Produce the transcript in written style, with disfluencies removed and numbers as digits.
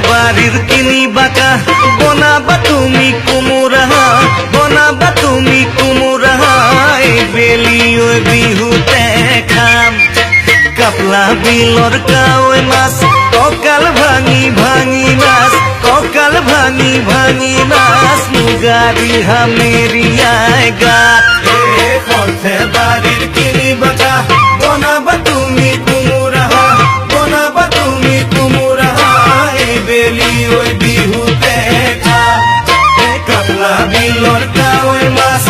বাড়ির কিনি বাঁকা বনাবা তুমি কুমুরা, বনাবা তুমি কুমুরা। এই বেলি ওই বিহুতে খাম কাপলা বিলর কাওয়ে মাছ, ককাল ভাঙি ভাঙি নাচ, ককাল ভাঙি ভাঙি নাচ। মুগারি হামেরিয়ায় গাত বাড়ির কিনি বাঁকা বনাবা তুমি কুমুরা, বনাবা তুমি কুমুরা। এই বেলি ওই বিহুতে খাম কাপলা বিলর কাওয়ে মাছ,